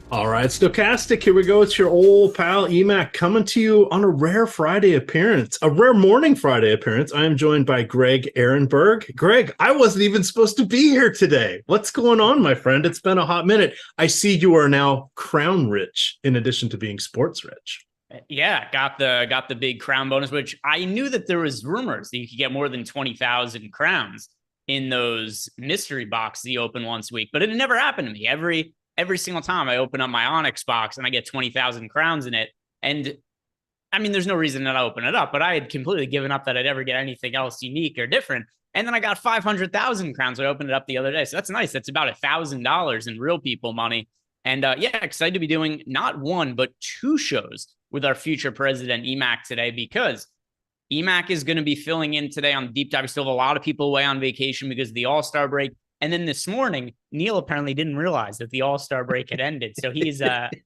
All right, Stochastic, here we go. It's your old pal EMac coming to you on a rare Friday appearance, a rare morning Friday appearance. I am joined by Greg Ehrenberg. Greg, I wasn't even supposed to be here today. What's going on, my friend? It's been a hot minute. I see you are now crown rich in addition to being sports rich. Yeah, got the big crown bonus, which I knew that there was rumors that you could get more than 20,000 crowns in those mystery boxes you open once a week, but it never happened to me. Every single time I open up my Onyx box and I get 20,000 crowns in it. And I mean, there's no reason that I open it up, but I had completely given up that I'd ever get anything else unique or different. And then I got 500,000 crowns. I opened it up the other day. So that's nice. That's about $1,000 in real people money. And yeah, excited to be doing not one, but two shows with our future president, EMac, today, because EMac is going to be filling in today on Deep Dive. We still have a lot of people away on vacation because of the All-Star break. And then this morning, Neil apparently didn't realize that the All-Star break had ended. So he's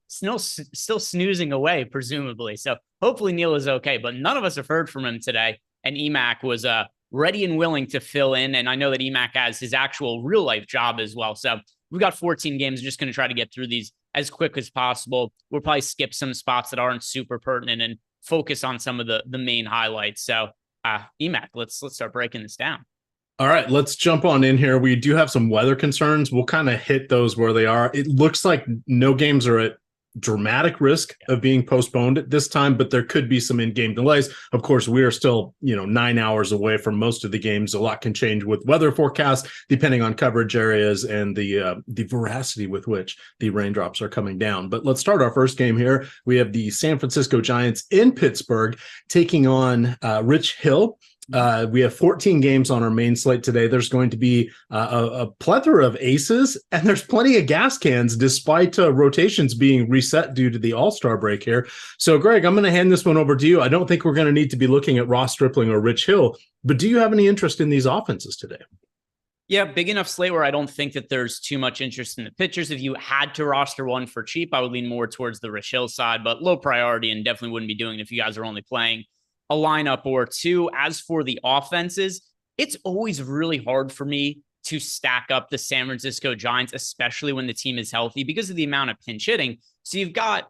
still snoozing away, presumably. So hopefully Neil is okay. But none of us have heard from him today. And EMac was ready and willing to fill in. And I know that EMac has his actual real-life job as well. So we've got 14 games. Just going to try to get through these as quick as possible. We'll probably skip some spots that aren't super pertinent and focus on some of the main highlights. So EMac, let's start breaking this down. All right, let's jump on in here. We do have some weather concerns. We'll kind of hit those where they are. It looks like no games are at dramatic risk of being postponed at this time, but there could be some in-game delays. Of course, we are still, 9 hours away from most of the games. A lot can change with weather forecasts, depending on coverage areas and the veracity with which the raindrops are coming down. But let's start our first game here. We have the San Francisco Giants in Pittsburgh taking on Rich Hill. We have 14 games on our main slate today. There's going to be a plethora of aces, and there's plenty of gas cans despite rotations being reset due to the All-Star break here. So, Greg, I'm going to hand this one over to you. I don't think we're going to need to be looking at Ross Stripling or Rich Hill, but do you have any interest in these offenses today? Yeah, big enough slate where I don't think that there's too much interest in the pitchers. If you had to roster one for cheap, I would lean more towards the Rich Hill side, but low priority and definitely wouldn't be doing it if you guys are only playing a lineup or two. As for the offenses, it's always really hard for me to stack up the San Francisco Giants, especially when the team is healthy because of the amount of pinch hitting. So you've got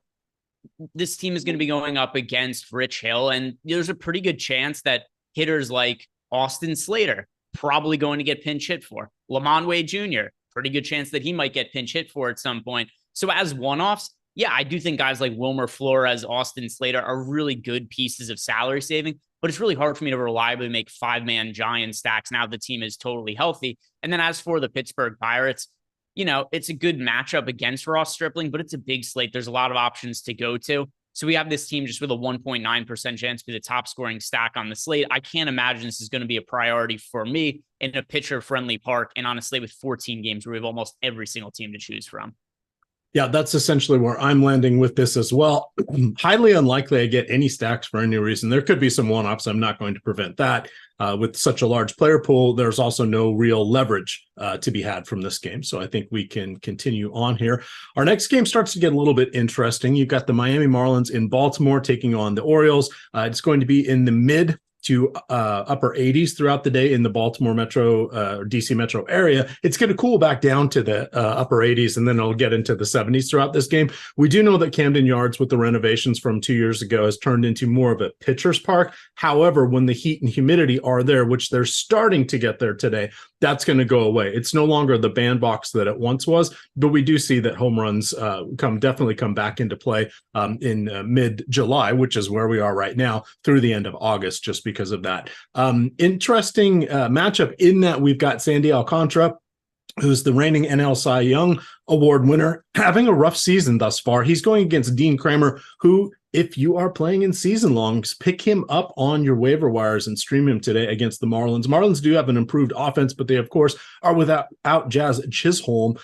this team is going to be going up against Rich Hill, and there's a pretty good chance that hitters like Austin Slater probably going to get pinch hit for. Lamont Wade Jr., pretty good chance that he might get pinch hit for at some point. So as one-offs, yeah, I do think guys like Wilmer Flores, Austin Slater are really good pieces of salary saving, but it's really hard for me to reliably make 5-man Giant stacks now the team is totally healthy. And then as for the Pittsburgh Pirates, it's a good matchup against Ross Stripling, but it's a big slate. There's a lot of options to go to. So we have this team just with a 1.9% chance to be the top scoring stack on the slate. I can't imagine this is going to be a priority for me in a pitcher-friendly park and on a slate with 14 games where we have almost every single team to choose from. Yeah, that's essentially where I'm landing with this as well. Highly unlikely I get any stacks for any reason. There could be some one-offs. I'm not going to prevent that. With such a large player pool, there's also no real leverage to be had from this game. So I think we can continue on here. Our next game starts to get a little bit interesting. You've got the Miami Marlins in Baltimore taking on the Orioles. It's going to be in the mid to upper 80s throughout the day in the Baltimore metro or DC metro area. It's going to cool back down to the upper 80s, and then it'll get into the 70s throughout this game. We do know that Camden Yards, with the renovations from 2 years ago, has turned into more of a pitcher's park. However, when the heat and humidity are there, which they're starting to get there today, that's going to go away. It's no longer the bandbox that it once was, but we do see that home runs definitely come back into play in mid-July, which is where we are right now, through the end of August, just because of that. Interesting matchup in that we've got Sandy Alcantara, who's the reigning NL Cy Young Award winner, having a rough season thus far. He's going against Dean Kramer, who, if you are playing in season longs, pick him up on your waiver wires and stream him today against the Marlins. Marlins do have an improved offense, but they, of course, are without Jazz Chisholm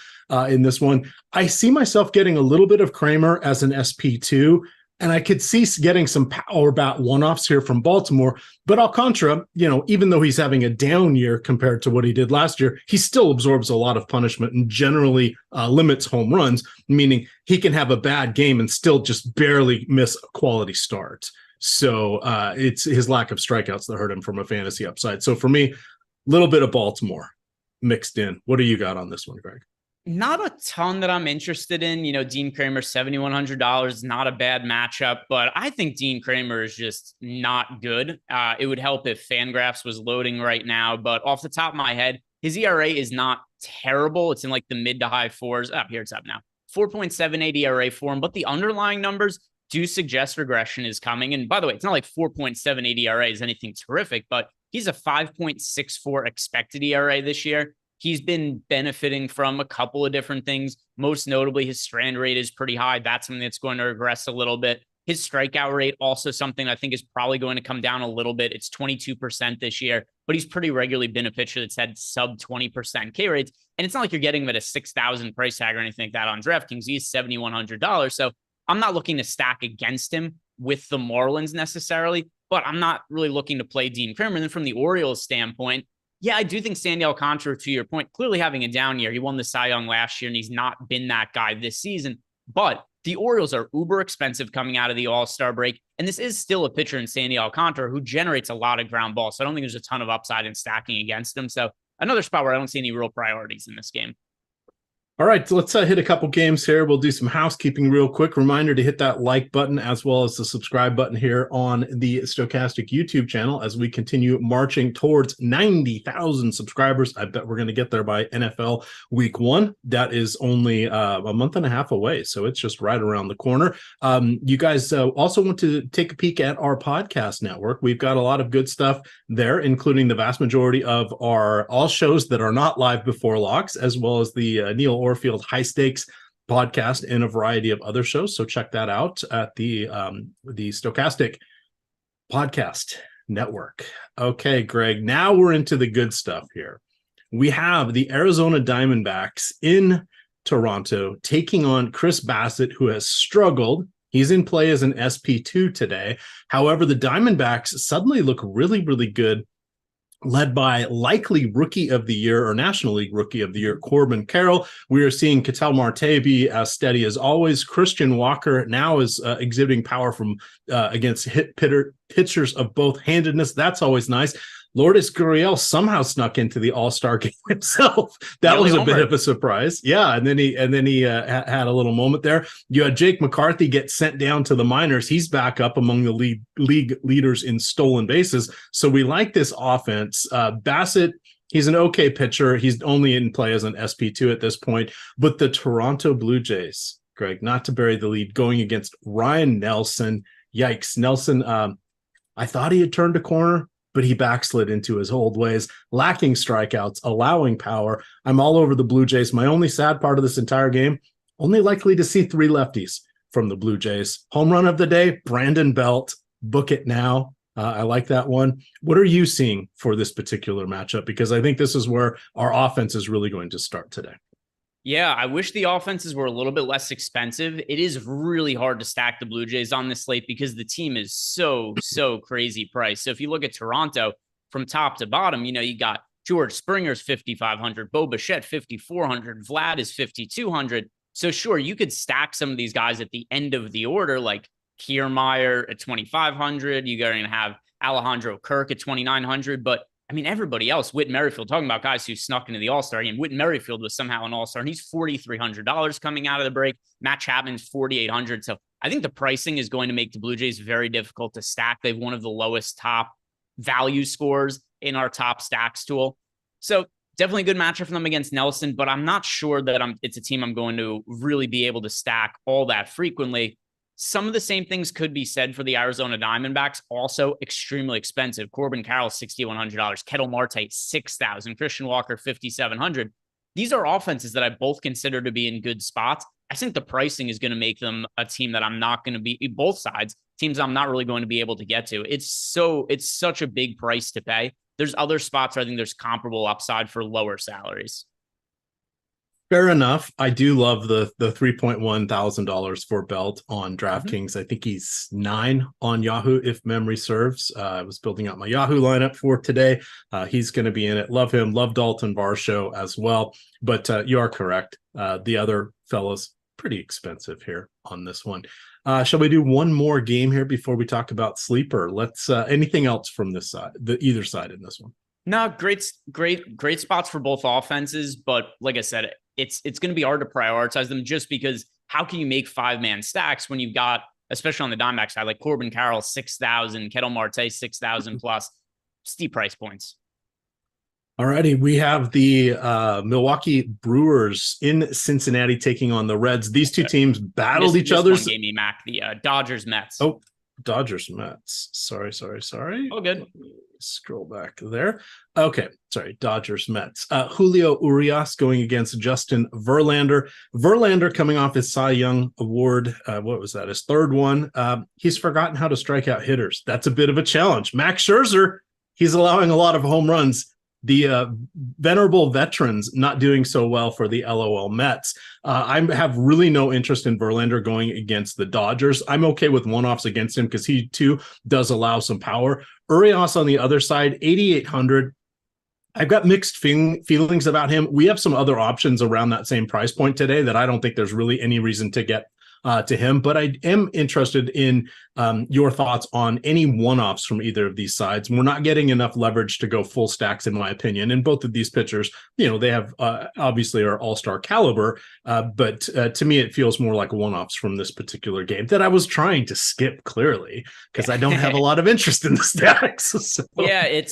in this one. I see myself getting a little bit of Kramer as an SP2, and I could see getting some power bat one-offs here from Baltimore. But Alcantara, even though he's having a down year compared to what he did last year, he still absorbs a lot of punishment and generally limits home runs, meaning he can have a bad game and still just barely miss a quality start. So it's his lack of strikeouts that hurt him from a fantasy upside. So for me, a little bit of Baltimore mixed in. What do you got on this one, Greg? Not a ton that I'm interested in. Dean Kramer, $7,100, not a bad matchup, but I think Dean Kramer is just not good. It would help if Fangraphs was loading right now, but off the top of my head, his ERA is not terrible. It's in like the mid to high fours. Here it's up now. 4.78 ERA for him, but the underlying numbers do suggest regression is coming. And by the way, it's not like 4.78 ERA is anything terrific, but he's a 5.64 expected ERA this year. He's been benefiting from a couple of different things. Most notably, his strand rate is pretty high. That's something that's going to regress a little bit. His strikeout rate, also something I think is probably going to come down a little bit. It's 22% this year, but he's pretty regularly been a pitcher that's had sub 20% K rates. And it's not like you're getting him at a $6,000 price tag or anything like that on DraftKings. He's $7,100. So I'm not looking to stack against him with the Marlins necessarily, but I'm not really looking to play Dean Kramer. And then from the Orioles standpoint, yeah, I do think Sandy Alcantara, to your point, clearly having a down year. He won the Cy Young last year, and he's not been that guy this season. But the Orioles are uber expensive coming out of the All-Star break, and this is still a pitcher in Sandy Alcantara who generates a lot of ground balls. So I don't think there's a ton of upside in stacking against him. So another spot where I don't see any real priorities in this game. All right, so let's hit a couple games here. We'll do some housekeeping real quick. Reminder to hit that like button as well as the subscribe button here on the Stokastic YouTube channel as we continue marching towards 90,000 subscribers. I bet we're going to get there by NFL Week 1. That is only a month and a half away, so it's just right around the corner. You guys also want to take a peek at our podcast network. We've got a lot of good stuff there, including the vast majority of our all shows that are not live before locks, as well as the Neil Orfield High Stakes podcast and a variety of other shows. So check that out at the Stokastic Podcast Network. Okay, Greg, now we're into the good stuff here. We have the Arizona Diamondbacks in Toronto taking on Chris Bassitt, who has struggled. He's in play as an SP2 today. However, the Diamondbacks suddenly look really, really good, led by likely Rookie of the Year or National League Rookie of the Year, Corbin Carroll. We are seeing Ketel Marte be as steady as always. Christian Walker now is exhibiting power from against pitchers of both handedness. That's always nice. Lourdes Gurriel somehow snuck into the All-Star game himself. That was a bit of a surprise. Yeah, and then he had a little moment there. You had Jake McCarthy get sent down to the minors. He's back up among the league leaders in stolen bases. So we like this offense. Bassitt, he's an okay pitcher. He's only in play as an SP2 at this point. But the Toronto Blue Jays, Greg, not to bury the lead, going against Ryan Nelson. Yikes. Nelson, I thought he had turned a corner, but he backslid into his old ways, lacking strikeouts, allowing power. I'm all over the Blue Jays. My only sad part of this entire game, only likely to see 3 lefties from the Blue Jays. Home run of the day, Brandon Belt. Book it now. I like that one. What are you seeing for this particular matchup? Because I think this is where our offense is really going to start today. Yeah, I wish the offenses were a little bit less expensive. It is really hard to stack the Blue Jays on this slate because the team is so crazy priced. So if you look at Toronto from top to bottom, you got George Springer's 5,500, Bo Bichette 5,400, Vlad is 5,200. So sure, you could stack some of these guys at the end of the order, like Kiermaier at 2,500. You're going to have Alejandro Kirk at 2,900. But I mean, everybody else, Whit Merrifield, talking about guys who snuck into the All-Star game. Whit Merrifield was somehow an All-Star, and he's $4,300 coming out of the break. Matt Chapman's $4,800. So I think the pricing is going to make the Blue Jays very difficult to stack. They have one of the lowest top value scores in our top stacks tool. So definitely a good matchup for them against Nelson, but I'm not sure that it's a team I'm going to really be able to stack all that frequently. Some of the same things could be said for the Arizona Diamondbacks, also extremely expensive. Corbin Carroll, $6,100. Ketel Marte, $6,000. Christian Walker, $5,700. These are offenses that I both consider to be in good spots. I think the pricing is going to make them a team that I'm not going to be, both sides, teams I'm not really going to be able to get to. It's such a big price to pay. There's other spots where I think there's comparable upside for lower salaries. Fair enough. I do love the $3.1 thousand for Belt on DraftKings. I think he's 9 on Yahoo, if memory serves. I was building out my Yahoo lineup for today. He's going to be in it. Love him. Love Dalton Varsho as well. But you are correct. The other fellows, pretty expensive here on this one. Shall we do one more game here before we talk about sleeper? Let's anything else from this side, either side in this one? No, great spots for both offenses. But like I said, it's going to be hard to prioritize them just because how can you make 5-man stacks when you've got, especially on the Diamondback side, like Corbin Carroll, 6,000, Ketel Marte, 6,000 plus, steep price points. All righty. We have the Milwaukee Brewers in Cincinnati taking on the Reds. These two teams battled each other's. One game, EMac, the Dodgers Mets. Oh, Dodgers Mets. Sorry. Oh, good. Scroll back there. Okay, sorry, Dodgers Mets. Julio Urias going against Justin Verlander. Verlander coming off his Cy Young Award. What was that? His third one. He's forgotten how to strike out hitters. That's a bit of a challenge. Max Scherzer, he's allowing a lot of home runs. The venerable veterans not doing so well for the LOL Mets. I have really no interest in Verlander going against the Dodgers. I'm okay with one-offs against him because he too does allow some power. Urias on the other side, 8,800. I've got mixed feelings about him. We have some other options around that same price point today that I don't think there's really any reason to get to him, but I am interested in your thoughts on any one-offs from either of these sides. We're not getting enough leverage to go full stacks, in my opinion. And both of these pitchers, they have obviously are all-star caliber, but to me, it feels more like one-offs from this particular game that I was trying to skip clearly because I don't have a lot of interest in the stacks. So. Yeah,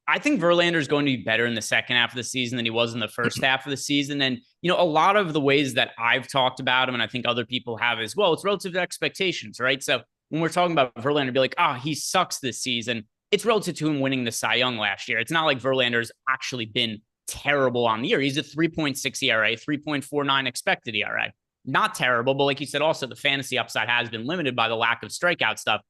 I think Verlander is going to be better in the second half of the season than he was in the first half of the season. And, a lot of the ways that I've talked about him, and I think other people have as well, it's relative to expectations, right? So when we're talking about Verlander, be like, he sucks this season. It's relative to him winning the Cy Young last year. It's not like Verlander's actually been terrible on the year. He's a 3.6 ERA, 3.49 expected ERA. Not terrible, but like you said, also the fantasy upside has been limited by the lack of strikeout stuff.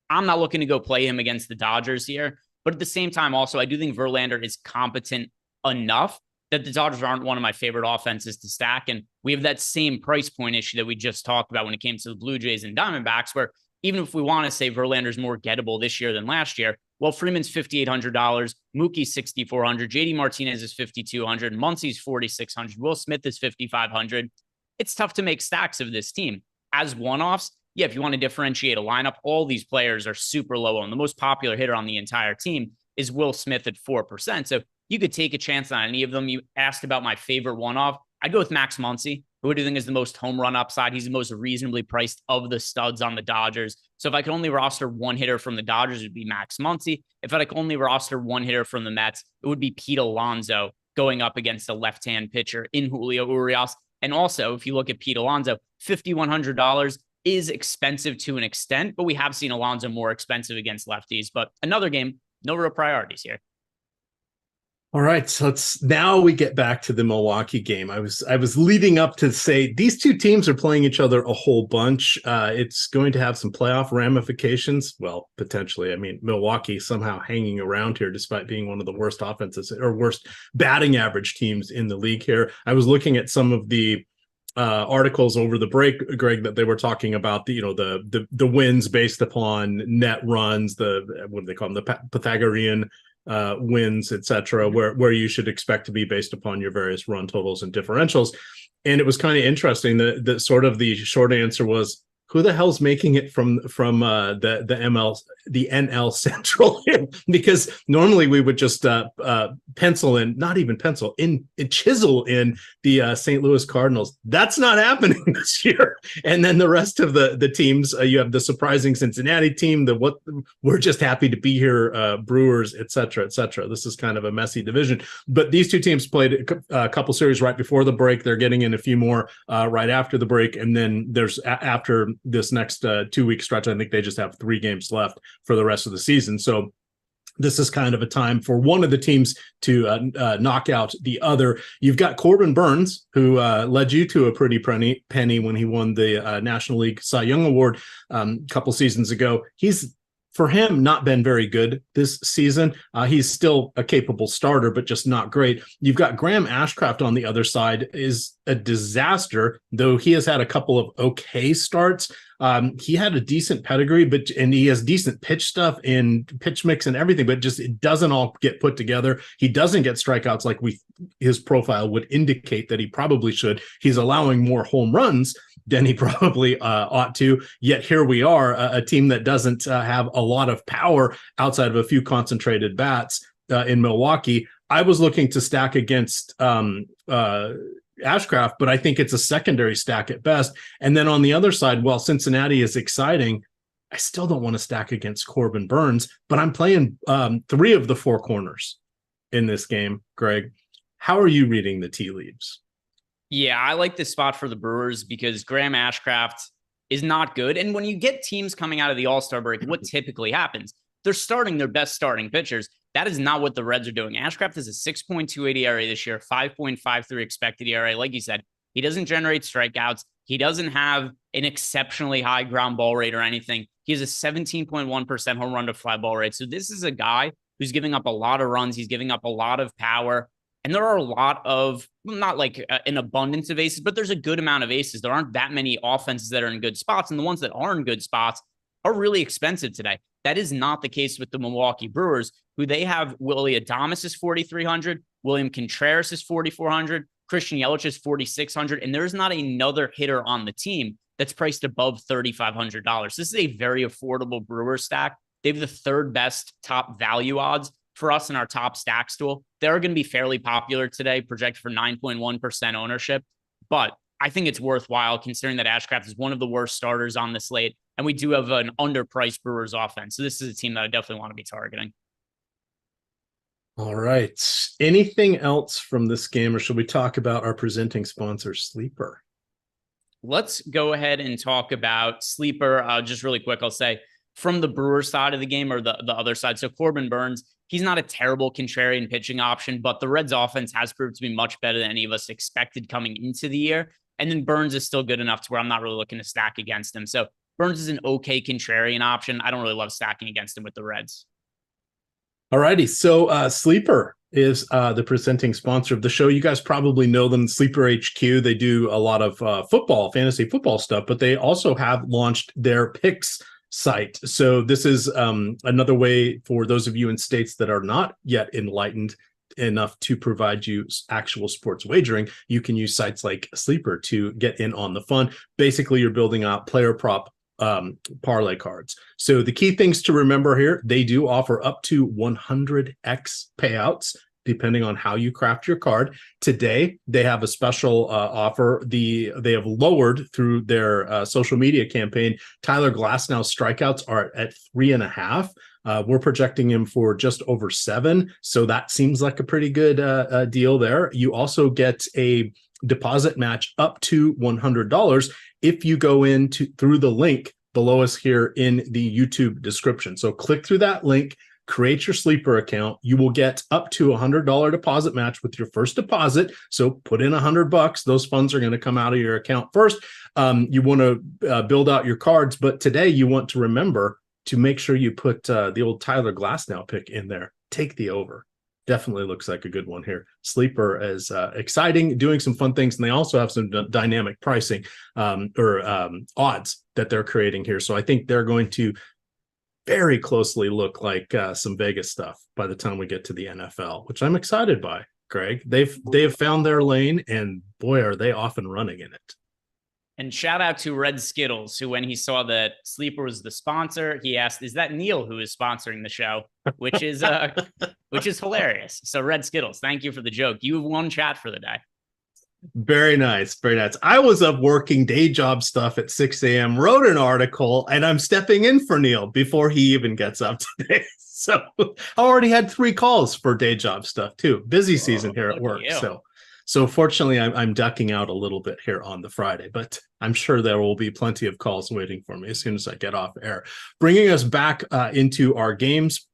I'm not looking to go play him against the Dodgers here. But at the same time, also, I do think Verlander is competent enough that the Dodgers aren't one of my favorite offenses to stack. And we have that same price point issue that we just talked about when it came to the Blue Jays and Diamondbacks, where even if we want to say Verlander's more gettable this year than last year, well, Freeman's $5,800, Mookie's $6,400, JD Martinez is $5,200, Muncy's $4,600, Will Smith is $5,500. It's tough to make stacks of this team. As one-offs, yeah, if you want to differentiate a lineup, all these players are super low on. The most popular hitter on the entire team is Will Smith at 4%. So you could take a chance on any of them. You asked about my favorite one-off. I'd go with Max Muncy, who I do think is the most home run upside. He's the most reasonably priced of the studs on the Dodgers. So if I could only roster one hitter from the Dodgers, it would be Max Muncy. If I could only roster one hitter from the Mets, it would be Pete Alonso going up against a left-hand pitcher in Julio Urias. And also, if you look at Pete Alonso, $5,100 is expensive to an extent, but we have seen Alonso more expensive against lefties. But another game, no real priorities here. All right, so now we get back to the Milwaukee game. I was leading up to say these two teams are playing each other a whole bunch. It's going to have some playoff ramifications. Well, potentially. I mean, Milwaukee somehow hanging around here despite being one of the worst offenses or worst batting average teams in the league here. I was looking at some of the articles over the break, Greg, that they were talking about the wins based upon net runs, what do they call them, the Pythagorean wins, etc., where you should expect to be based upon your various run totals and differentials. And it was kind of interesting that sort of the short answer was who the hell's making it from the NL Central here? Because normally we would just pencil in, not even pencil in, chisel in the St. Louis Cardinals. That's not happening this year. And then the rest of the teams, you have the surprising Cincinnati team, we're just happy to be here, Brewers, et cetera, et cetera. This is kind of a messy division, but these two teams played a couple series right before the break. They're getting in a few more right after the break, and then there's after this next 2-week stretch, I think they just have 3 games left for the rest of the season. So this is kind of a time for one of the teams to knock out the other. You've got Corbin Burns, who led you to a pretty penny when he won the National League Cy Young Award a couple seasons ago. He's, for him, not been very good this season. He's still a capable starter, but just not great. You've got Graham Ashcraft on the other side, is a disaster, though he has had a couple of okay starts. He had a decent pedigree, and he has decent pitch stuff and pitch mix and everything, but just it doesn't all get put together. He doesn't get strikeouts like his profile would indicate that he probably should. He's allowing more home runs than he probably ought to. Yet here we are, a team that doesn't have a lot of power outside of a few concentrated bats in Milwaukee. I was looking to stack against Ashcraft, but I think it's a secondary stack at best. And then on the other side, while Cincinnati is exciting, I still don't want to stack against Corbin Burns, but I'm playing 3 of the 4 corners in this game. Greg, how are you reading the tea leaves? Yeah, I like this spot for the Brewers because Graham Ashcraft is not good. And when you get teams coming out of the All-Star break, what typically happens? They're starting their best starting pitchers. That is not what the Reds are doing. Ashcraft is a 6.28 ERA this year, 5.53 expected ERA. Like you said, he doesn't generate strikeouts. He doesn't have an exceptionally high ground ball rate or anything. He has a 17.1% home run to fly ball rate. So this is a guy who's giving up a lot of runs. He's giving up a lot of power. And there are a lot of, not like an abundance of aces, but there's a good amount of aces. There aren't that many offenses that are in good spots. And the ones that are in good spots are really expensive today. That is not the case with the Milwaukee Brewers, who they have Willy Adames is 4,300, William Contreras is 4,400, Christian Yelich is 4,600, and there's not another hitter on the team that's priced above $3,500. This is a very affordable Brewers stack. They have the 3rd best top value odds for us in our top stacks tool. They're going to be fairly popular today, projected for 9.1% ownership, but I think it's worthwhile considering that Ashcraft is one of the worst starters on the slate, and we do have an underpriced Brewers offense. So this is a team that I definitely want to be targeting. All right. Anything else from this game, or should we talk about our presenting sponsor, Sleeper? Let's go ahead and talk about Sleeper. Just really quick, I'll say from the Brewers side of the game, or the other side. So Corbin Burns, he's not a terrible contrarian pitching option, but the Reds offense has proved to be much better than any of us expected coming into the year. And then Burns is still good enough to where I'm not really looking to stack against him. So Burns is an okay contrarian option. I don't really love stacking against him with the Reds. All righty. So Sleeper is the presenting sponsor of the show. You guys probably know them, Sleeper HQ. They do a lot of fantasy football stuff, but they also have launched their picks site. So this is another way for those of you in states that are not yet enlightened enough to provide you actual sports wagering. You can use sites like Sleeper to get in on the fun. Basically, you're building out player prop parlay cards. So the key things to remember here, they do offer up to 100x payouts depending on how you craft your card. Today, they have a special offer. They have lowered through their social media campaign. Tyler Glasnow's strikeouts are at 3.5. We're projecting him for just over 7. So that seems like a pretty good deal there. You also get a deposit match up to $100 if you go through the link below us here in the YouTube description. So click through that link, create your Sleeper account. You will get up to $100 deposit match with your first deposit. So put in $100. Those funds are going to come out of your account first. You want to build out your cards, but today you want to remember to make sure you put the old Tyler Glasnow pick in there. Take the over. Definitely looks like a good one here. Sleeper is exciting, doing some fun things, and they also have some dynamic pricing odds that they're creating here. So I think they're going to very closely look like some Vegas stuff by the time we get to the NFL, which I'm excited by, Greg. They've found their lane, and boy, are they often running in it. And shout out to Red Skittles, who, when he saw that Sleeper was the sponsor, he asked, "Is that Neil who is sponsoring the show?" Which is hilarious. So Red Skittles, thank you for the joke. You have won chat for the day. Very nice. Very nice. I was up working day job stuff at 6 a.m., wrote an article, and I'm stepping in for Neil before he even gets up today. So I already had 3 calls for day job stuff too. Busy season here at work. So fortunately, I'm ducking out a little bit here on the Friday, but I'm sure there will be plenty of calls waiting for me as soon as I get off air. Bringing us back into our games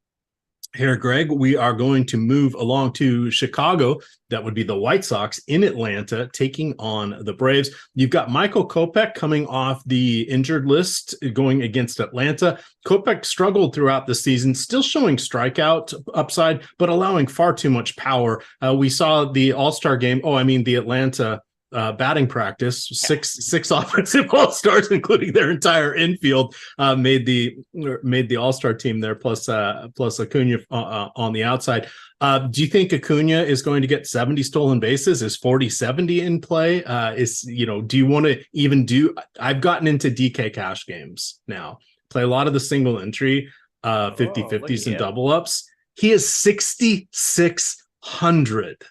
here, Greg, we are going to move along to Chicago. That would be the White Sox in Atlanta taking on the Braves. You've got Michael Kopech coming off the injured list going against Atlanta. Kopech struggled throughout the season, still showing strikeout upside, but allowing far too much power. We saw the All-Star game. The Atlanta batting practice. Six offensive all-stars, including their entire infield, made the all-star team there, plus Acuna on the outside. Do you think Acuna is going to get 70 stolen bases? Is 40-70 in play? Do you want to even do? I've gotten into DK cash games now. Play a lot of the single entry 50-50s and double ups. He is 6,600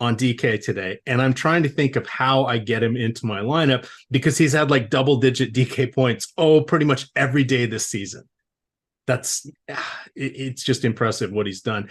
on DK today, and I'm trying to think of how I get him into my lineup because he's had like double-digit DK points pretty much every day this season. It's just impressive what he's done.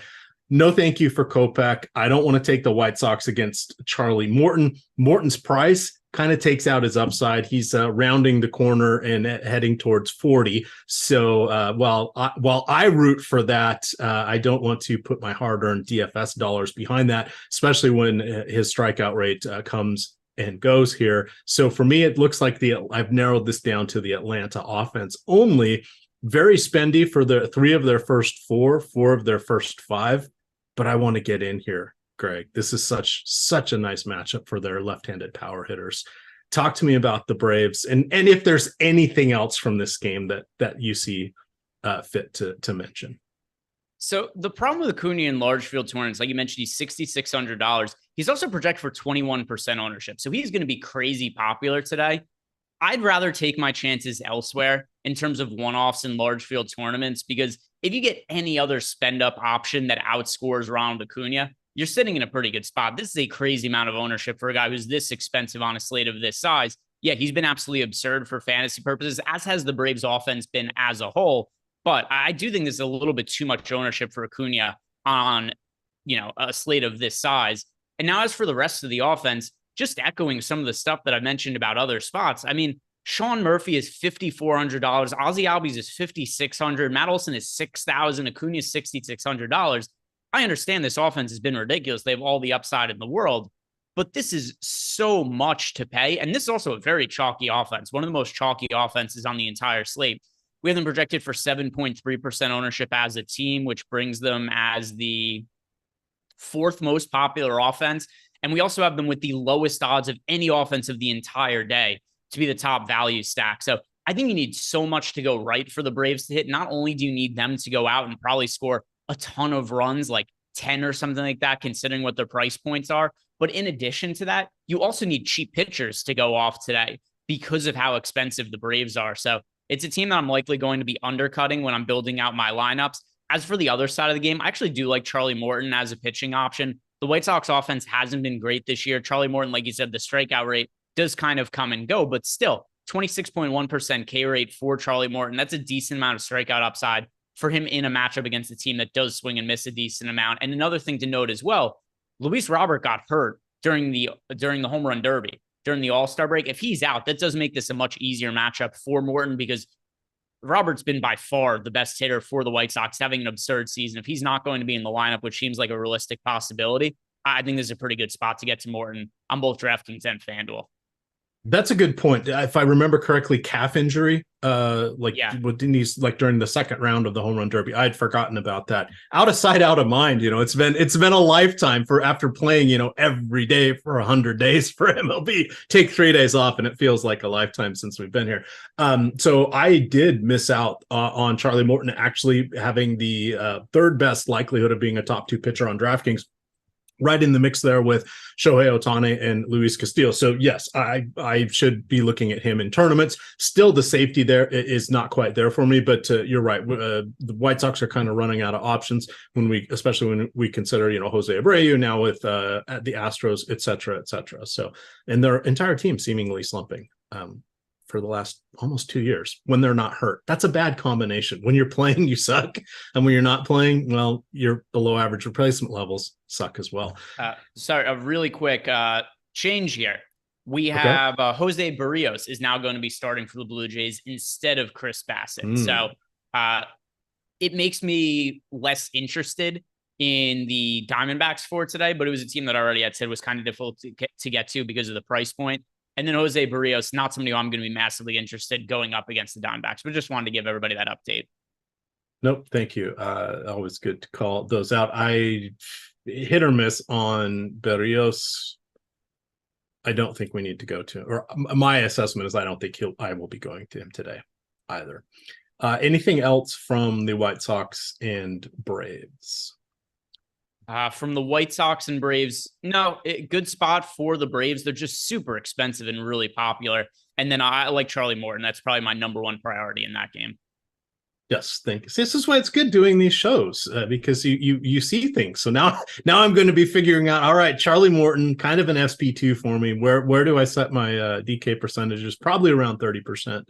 No thank you for Kopech. I don't want to take the White Sox against Charlie Morton. Morton's price kind of takes out his upside. He's rounding the corner and heading towards 40. So while I root for that, I don't want to put my hard-earned DFS dollars behind that, especially when his strikeout rate comes and goes here. So for me, it looks like I've narrowed this down to the Atlanta offense only. Very spendy for the 3 of their first 4 of their first 5, but I want to get in here. Greg, this is such a nice matchup for their left-handed power hitters. Talk to me about the Braves and if there's anything else from this game that you see fit to mention. So the problem with Acuna in large field tournaments, like you mentioned, he's $6,600. He's also projected for 21% ownership. So he's going to be crazy popular today. I'd rather take my chances elsewhere in terms of one-offs in large field tournaments, because if you get any other spend-up option that outscores Ronald Acuna, you're sitting in a pretty good spot. This is a crazy amount of ownership for a guy who's this expensive on a slate of this size. Yeah, he's been absolutely absurd for fantasy purposes, as has the Braves offense been as a whole. But I do think this is a little bit too much ownership for Acuna on, a slate of this size. And now as for the rest of the offense, just echoing some of the stuff that I mentioned about other spots. I mean, Sean Murphy is $5,400. Ozzie Albies is $5,600. Matt Olson is $6,000. Acuna is $6,600. I understand this offense has been ridiculous. They have all the upside in the world, but this is so much to pay. And this is also a very chalky offense, one of the most chalky offenses on the entire slate. We have them projected for 7.3% ownership as a team, which brings them as the 4th most popular offense. And we also have them with the lowest odds of any offense of the entire day to be the top value stack. So I think you need so much to go right for the Braves to hit. Not only do you need them to go out and probably score a ton of runs, like 10 or something like that, considering what their price points are, but in addition to that, you also need cheap pitchers to go off today because of how expensive the Braves are. So it's a team that I'm likely going to be undercutting when I'm building out my lineups. As for the other side of the game, I actually do like Charlie Morton as a pitching option. The White Sox offense hasn't been great this year. Charlie Morton, like you said, the strikeout rate does kind of come and go, but still 26.1% K rate for Charlie Morton. That's a decent amount of strikeout upside for him in a matchup against a team that does swing and miss a decent amount. And another thing to note as well, Luis Robert got hurt during the home run derby, during the All-Star break. If he's out, that does make this a much easier matchup for Morton, because Robert's been by far the best hitter for the White Sox, having an absurd season. If he's not going to be in the lineup, which seems like a realistic possibility, I think this is a pretty good spot to get to Morton on both DraftKings and FanDuel. That's a good point. If I remember correctly, calf injury, didn't he, like during the second round of the home run derby? I had forgotten about that. Out of sight, out of mind. It's been a lifetime for after playing, every day for 100 days for MLB. Take 3 days off, and it feels like a lifetime since we've been here. So I did miss out on Charlie Morton actually having the 3rd best likelihood of being a top 2 pitcher on DraftKings. right in the mix there with Shohei Ohtani and Luis Castillo. So yes, I should be looking at him in tournaments. Still, the safety there is not quite there for me, but you're right. The White Sox are kind of running out of options especially when we consider, Jose Abreu now with the Astros, et cetera, et cetera. So, and their entire team seemingly slumping for the last almost 2 years when they're not hurt. That's a bad combination. When you're playing, you suck. And when you're not playing, well, your below average replacement levels suck as well. Sorry, a really quick change here. We have Jose Barrios is now going to be starting for the Blue Jays instead of Chris Bassett. So it makes me less interested in the Diamondbacks for today, but it was a team that already had said was kind of difficult to get to because of the price point. And then Jose Barrios, not somebody who I'm going to be massively interested going up against the Diamondbacks, but just wanted to give everybody that update. Nope. Thank you. Always good to call those out. I hit or miss on Barrios. I don't think we need to go to, or my assessment is I don't think I will be going to him today either. Anything else from the White Sox and Braves? From the White Sox and Braves, no, good spot for the Braves. They're just super expensive and really popular. And then I like Charlie Morton. That's probably my number one priority in that game. Yes, thanks. This is why it's good doing these shows because you see things. So now I'm going to be figuring out. All right, Charlie Morton, kind of an SP2 for me. Where do I set my DK percentages? Probably around 30%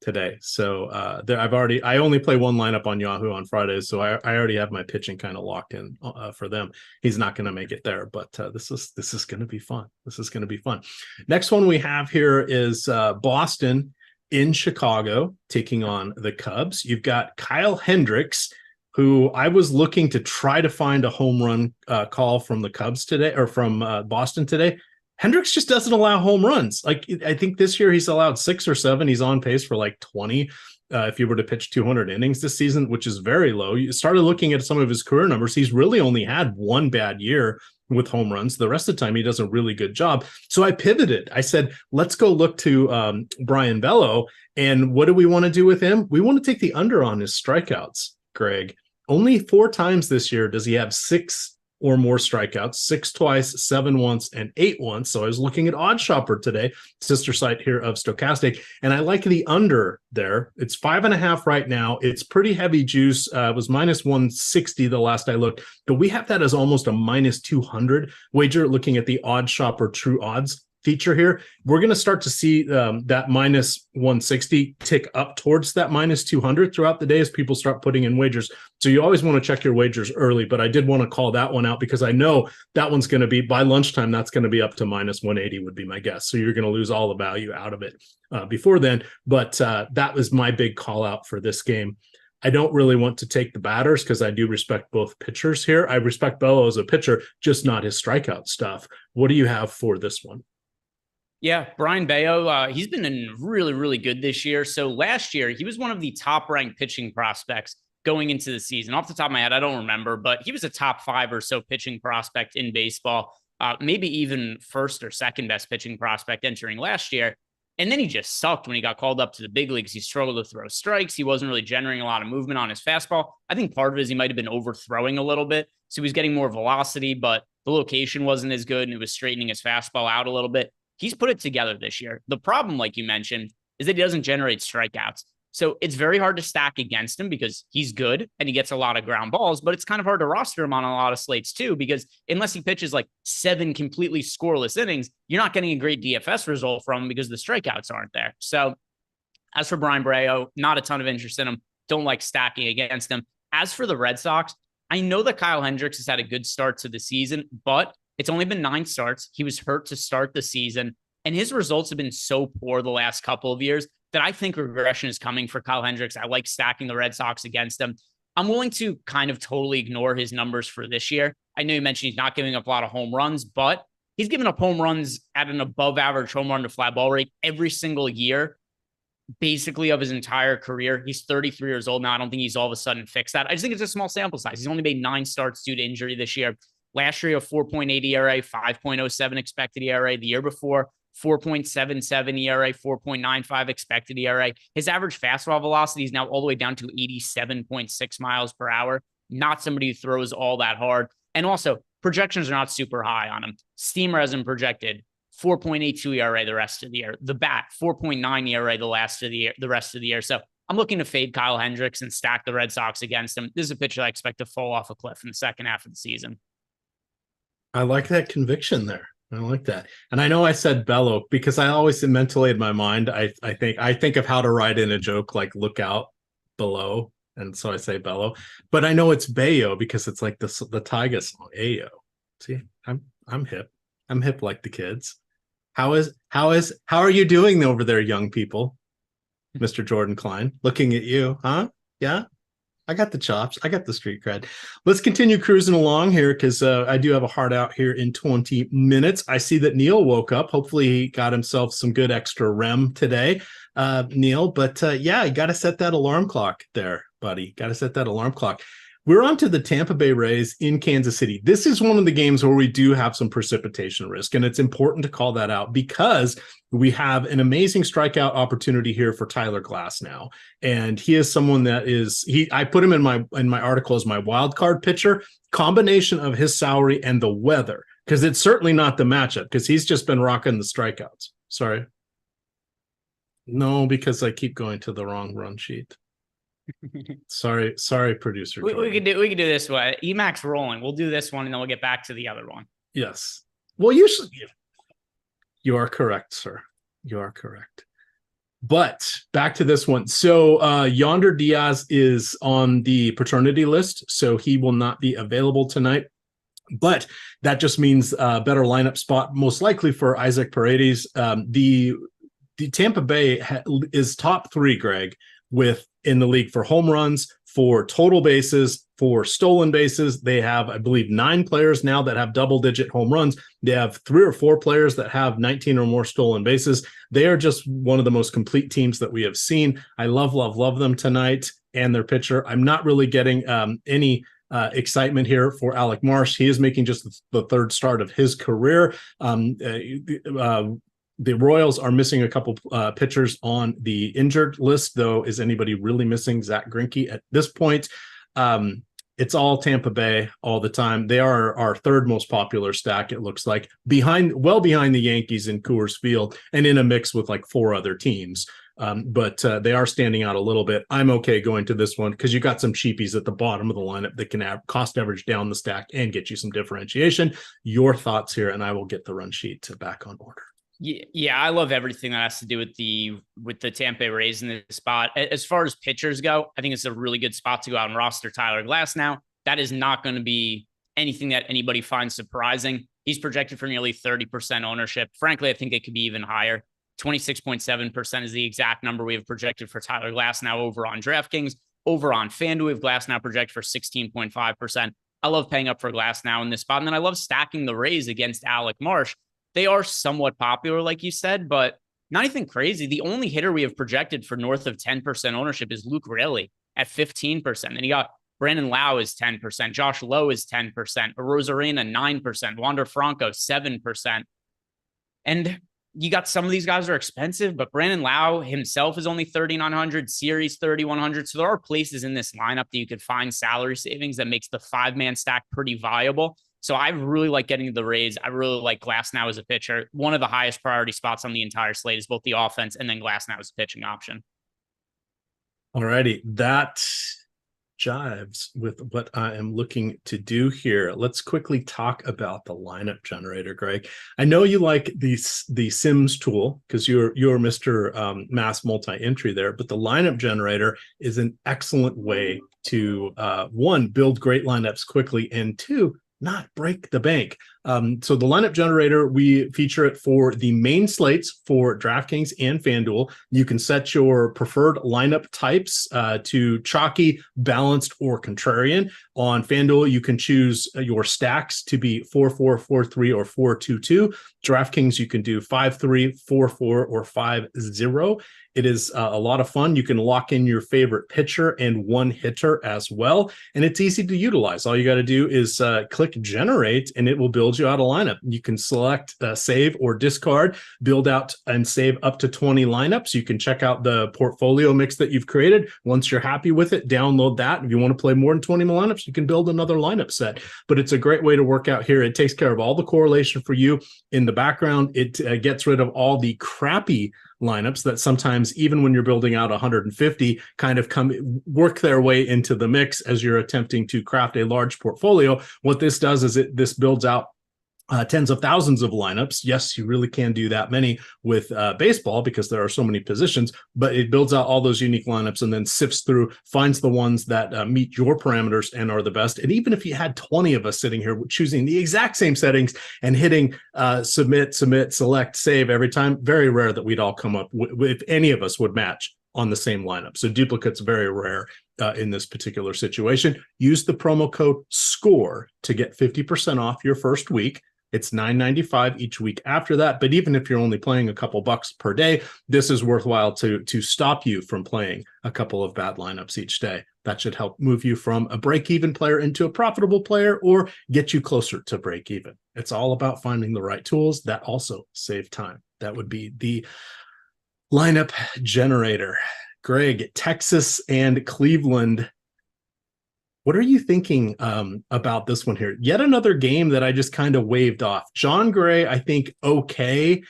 today. So I only play one lineup on Yahoo on Fridays, so I already have my pitching kind of locked in for them. He's not going to make it there, but this is going to be fun. This is going to be fun. Next one we have here is Boston in Chicago taking on the Cubs. You've got Kyle Hendricks, who I was looking to try to find a home run call from the Cubs today or from Boston today. Hendricks just doesn't allow home runs. Like, I think this year he's allowed 6 or 7. He's on pace for like 20 if you were to pitch 200 innings this season, which is very low. You started looking at some of his career numbers. He's really only had one bad year with home runs. The rest of the time, he does a really good job. So I pivoted. I said, let's go look to Brian Bello. And what do we want to do with him? We want to take the under on his strikeouts, Greg. Only 4 times this year does he have 6 or more strikeouts, 6 twice, 7 once, and 8 once. So I was looking at OddsShopper today, sister site here of Stochastic, and I like the under there. It's 5.5 right now. It's pretty heavy juice. It was minus 160 the last I looked, but we have that as almost a minus 200 wager looking at the OddsShopper True Odds feature here. We're going to start to see that minus 160 tick up towards that minus 200 throughout the day as people start putting in wagers. So you always want to check your wagers early, but I did want to call that one out because I know that one's going to be by lunchtime. That's going to be up to minus 180 would be my guess. So you're going to lose all the value out of it before then. But that was my big call out for this game. I don't really want to take the batters because I do respect both pitchers here. I respect Bello as a pitcher, just not his strikeout stuff. What do you have for this one? Yeah, Brian Bello, he's been really, really good this year. So last year, he was one of the top-ranked pitching prospects going into the season. Off the top of my head, I don't remember, but he was a top 5 or so pitching prospect in baseball, maybe even first or second best pitching prospect entering last year. And then he just sucked when he got called up to the big leagues. He struggled to throw strikes. He wasn't really generating a lot of movement on his fastball. I think part of it is he might have been overthrowing a little bit. So he was getting more velocity, but the location wasn't as good, and it was straightening his fastball out a little bit. He's put it together this year. The problem, like you mentioned, is that he doesn't generate strikeouts. So it's very hard to stack against him because he's good and he gets a lot of ground balls, but it's kind of hard to roster him on a lot of slates too, because unless he pitches like 7 completely scoreless innings, you're not getting a great DFS result from him because the strikeouts aren't there. So as for Brian Bello, not a ton of interest in him. Don't like stacking against him. As for the Red Sox, I know that Kyle Hendricks has had a good start to the season, but it's only been 9 starts. He was hurt to start the season, and his results have been so poor the last couple of years that I think regression is coming for Kyle Hendricks. I like stacking the Red Sox against him. I'm willing to kind of totally ignore his numbers for this year. I know you mentioned he's not giving up a lot of home runs, but he's given up home runs at an above average home run to fly ball rate every single year, basically of his entire career. He's 33 years old now. I don't think he's all of a sudden fixed that. I just think it's a small sample size. He's only made 9 starts due to injury this year. Last year, a 4.8 ERA, 5.07 expected ERA. The year before, 4.77 ERA, 4.95 expected ERA. His average fastball velocity is now all the way down to 87.6 miles per hour. Not somebody who throws all that hard. And also, projections are not super high on him. Steamer has him projected 4.82 ERA the rest of the year. The bat 4.9 ERA the rest of the year. So I'm looking to fade Kyle Hendricks and stack the Red Sox against him. This is a pitcher I expect to fall off a cliff in the second half of the season. I like that conviction there. I like that. And I know I said Bello because I always mentally in my mind, I think of how to write in a joke like look out below. And so I say Bello, but I know it's Bayo because it's like the Tyga song, Ayo. See, I'm hip. I'm hip like the kids. How are you doing over there, young people? Mr. Jordan Klein, looking at you, huh? Yeah. I got the chops. I got the street cred. Let's continue cruising along here because I do have a hard out here in 20 minutes. I see that Neil woke up. Hopefully he got himself some good extra REM today, Neil. But yeah, you got to set that alarm clock there, buddy. Got to set that alarm clock. We're on to the Tampa Bay Rays in Kansas City. This is one of the games where we do have some precipitation risk, and it's important to call that out because we have an amazing strikeout opportunity here for Tyler Glasnow, and he is someone that I put him in my article as my wild card pitcher. Combination of his salary and the weather, because it's certainly not the matchup because he's just been rocking the strikeouts. Sorry, no, because I keep going to the wrong run sheet. Sorry, producer. We could do this way. EMac's rolling. We'll do this one and then we'll get back to the other one. Yes. Well, usually you are correct, sir. You are correct. But back to this one. So Yonder Diaz is on the paternity list, so he will not be available tonight. But that just means a better lineup spot, most likely for Isaac Paredes. The Tampa Bay is top 3, Greg, in the league for home runs, for total bases, for stolen bases. They have, I believe, 9 players now that have double-digit home runs. They have 3 or 4 players that have 19 or more stolen bases. They are just one of the most complete teams that we have seen. I love them tonight and their pitcher. I'm not really getting any excitement here for Alec Marsh. He is making just the 3rd start of his career. The Royals are missing a couple pitchers on the injured list, though. Is anybody really missing Zach Greinke at this point? It's all Tampa Bay all the time. They are our 3rd most popular stack, it looks like, well behind the Yankees in Coors Field and in a mix with like 4 other teams. But they are standing out a little bit. I'm okay going to this one because you got some cheapies at the bottom of the lineup that can have cost average down the stack and get you some differentiation. Your thoughts here, and I will get the run sheet back on order. Yeah, I love everything that has to do with the Tampa Bay Rays in this spot. As far as pitchers go, I think it's a really good spot to go out and roster Tyler Glasnow. That is not going to be anything that anybody finds surprising. He's projected for nearly 30% ownership. Frankly, I think it could be even higher. 26.7% is the exact number we have projected for Tyler Glasnow over on DraftKings. Over on FanDuel, we have Glasnow projected for 16.5%. I love paying up for Glasnow in this spot. And then I love stacking the Rays against Alec Marsh. They are somewhat popular, like you said, but not anything crazy. The only hitter we have projected for north of 10% ownership is Luke Raley at 15%. And you got Brandon Lau is 10%. Josh Lowe is 10%. Rosarena, 9%. Wander Franco, 7%. And you got some of these guys are expensive, but Brandon Lau himself is only 3,900, Series 3,100. So there are places in this lineup that you could find salary savings that makes the 5-man stack pretty viable. So I really like getting the Rays. I really like Glasnow as a pitcher. One of the highest priority spots on the entire slate is both the offense and then Glasnow as a pitching option. All righty. That jives with what I am looking to do here. Let's quickly talk about the lineup generator, Greg. I know you like the Sims tool because you're Mr. Mass multi-entry there, but the lineup generator is an excellent way to, 1, build great lineups quickly, and 2, not break the bank. So the lineup generator, we feature it for the main slates for DraftKings and FanDuel. You can set your preferred lineup types to chalky, balanced, or contrarian. On FanDuel, you can choose your stacks to be 4-4, 4-3, or 4-2-2. DraftKings, you can do 5-3, 4-4, or 5-0. It is a lot of fun. You can lock in your favorite pitcher and one hitter as well. And it's easy to utilize. All you got to do is click generate and it will build you out a lineup. You can select save or discard, build out and save up to 20 lineups. You can check out the portfolio mix that you've created. Once you're happy with it, download that. If you want to play more than 20 lineups, you can build another lineup set. But it's a great way to work out here. It takes care of all the correlation for you in the background. It gets rid of all the crappy lineups that sometimes, even when you're building out 150, kind of work their way into the mix as you're attempting to craft a large portfolio. What this does is this builds out tens of thousands of lineups. Yes, you really can do that many with baseball because there are so many positions, but it builds out all those unique lineups and then sifts through, finds the ones that meet your parameters and are the best. And even if you had 20 of us sitting here choosing the exact same settings and hitting submit, select, save every time, very rare that we'd all come up if any of us would match on the same lineup. So duplicates very rare in this particular situation. Use the promo code SCORE to get 50% off your first week. It's $9.95 each week after that. But even if you're only playing a couple bucks per day, this is worthwhile to stop you from playing a couple of bad lineups each day. That should help move you from a break-even player into a profitable player or get you closer to break-even. It's all about finding the right tools that also save time. That would be the lineup generator. Greg, Texas and Cleveland. What are you thinking about this one here? Yet another game that I just kind of waved off. John Gray, I think, okay.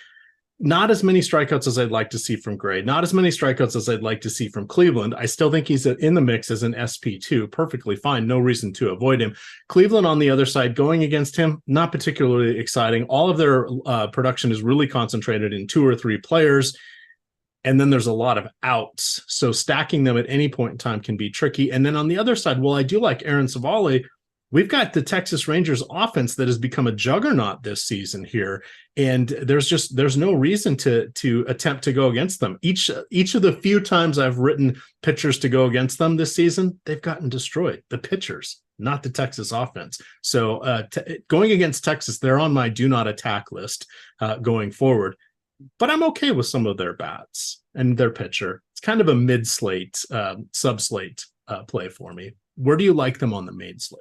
Not as many strikeouts as I'd like to see from Gray. Not as many strikeouts as I'd like to see from Cleveland. I still think he's in the mix as an SP2. Perfectly fine. No reason to avoid him. Cleveland on the other side, going against him, not particularly exciting. All of their production is really concentrated in 2 or 3 players. And then there's a lot of outs. So stacking them at any point in time can be tricky. And then on the other side, well, I do like Aaron Savali. We've got the Texas Rangers offense that has become a juggernaut this season here. And there's no reason to attempt to go against them. Each of the few times I've written pitchers to go against them this season, they've gotten destroyed. The pitchers, not the Texas offense. So going against Texas, they're on my do not attack list going forward. But I'm okay with some of their bats and their pitcher. It's kind of a mid-slate, sub-slate play for me. Where do you like them on the main slate?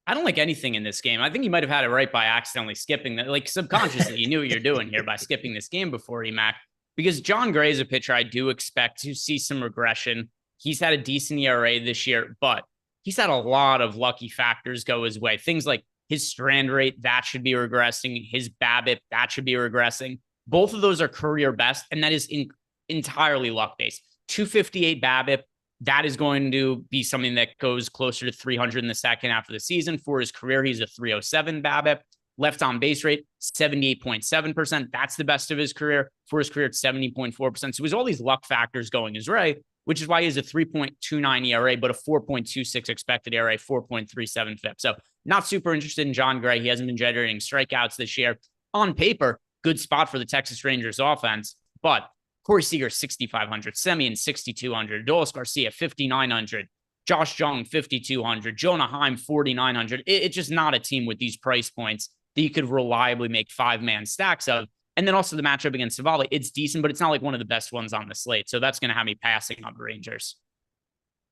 I don't like anything in this game. I think you might have had it right by accidentally skipping that. Like subconsciously, you knew what you're doing here by skipping this game before EMac. Because John Gray is a pitcher I do expect to see some regression. He's had a decent ERA this year, but he's had a lot of lucky factors go his way. Things like his strand rate, that should be regressing. His BABIP, that should be regressing. Both of those are career best, and that is entirely luck-based. 258 BABIP, that is going to be something that goes closer to 300 in the second half of the season. For his career, he's a 307 BABIP. Left on base rate, 78.7%. That's the best of his career. For his career, it's 70.4%. So he has all these luck factors going his way, which is why he has a 3.29 ERA, but a 4.26 expected ERA, 4.37 FIP. So not super interested in John Gray. He hasn't been generating strikeouts this year. On paper, good spot for the Texas Rangers offense, but Corey Seager, 6,500, Semien, 6,200, Adolis Garcia, 5,900, Josh Jung, 5,200, Jonah Heim, 4,900. It's just not a team with these price points that you could reliably make 5-man stacks of. And then also the matchup against Savali, it's decent, but it's not like one of the best ones on the slate. So that's going to have me passing on the Rangers.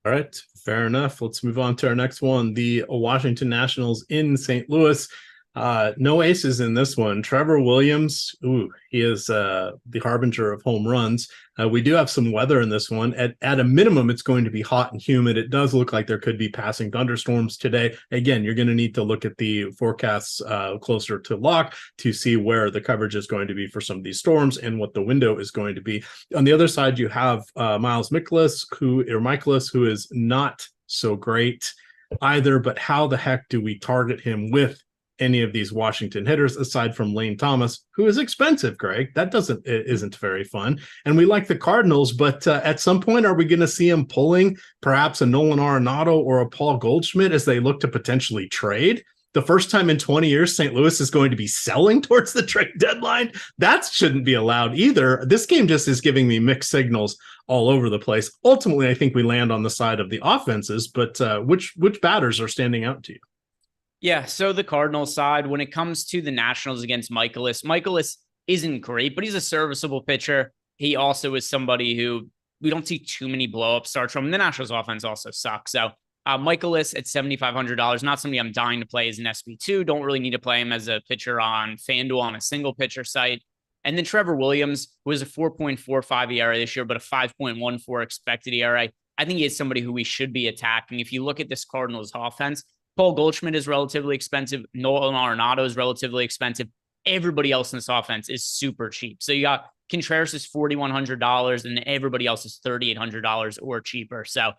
All right, fair enough. Let's move on to our next one. The Washington Nationals in St. Louis. No aces in this one. Trevor Williams, he is the harbinger of home runs. We do have some weather in this one. At a minimum, it's going to be hot and humid. It does look like there could be passing thunderstorms today. Again, you're going to need to look at the forecasts closer to lock to see where the coverage is going to be for some of these storms and what the window is going to be. On the other side, you have Miles Mikolas, who is not so great either, but how the heck do we target him with any of these Washington hitters aside from Lane Thomas, who is expensive, Greg? That isn't very fun. And we like the Cardinals, but at some point, are we going to see him pulling perhaps a Nolan Arenado or a Paul Goldschmidt as they look to potentially trade? The first time in 20 years, St. Louis is going to be selling towards the trade deadline. That shouldn't be allowed either. This game just is giving me mixed signals all over the place. Ultimately, I think we land on the side of the offenses, but which batters are standing out to you? Yeah, so the Cardinals side, when it comes to the Nationals against Mikolas isn't great, but he's a serviceable pitcher. he also is somebody who we don't see too many blow-up starts from. The Nationals offense also sucks. So Michaelis at $7,500, not somebody I'm dying to play as an SP2. Don't really need to play him as a pitcher on FanDuel on a single pitcher site. And then Trevor Williams, who has a 4.45 ERA this year, but a 5.14 expected ERA. I think he is somebody who we should be attacking. If you look at this Cardinals offense, Paul Goldschmidt is relatively expensive. Nolan Arenado is relatively expensive. Everybody else in this offense is super cheap. So you got Contreras is $4,100 and everybody else is $3,800 or cheaper. So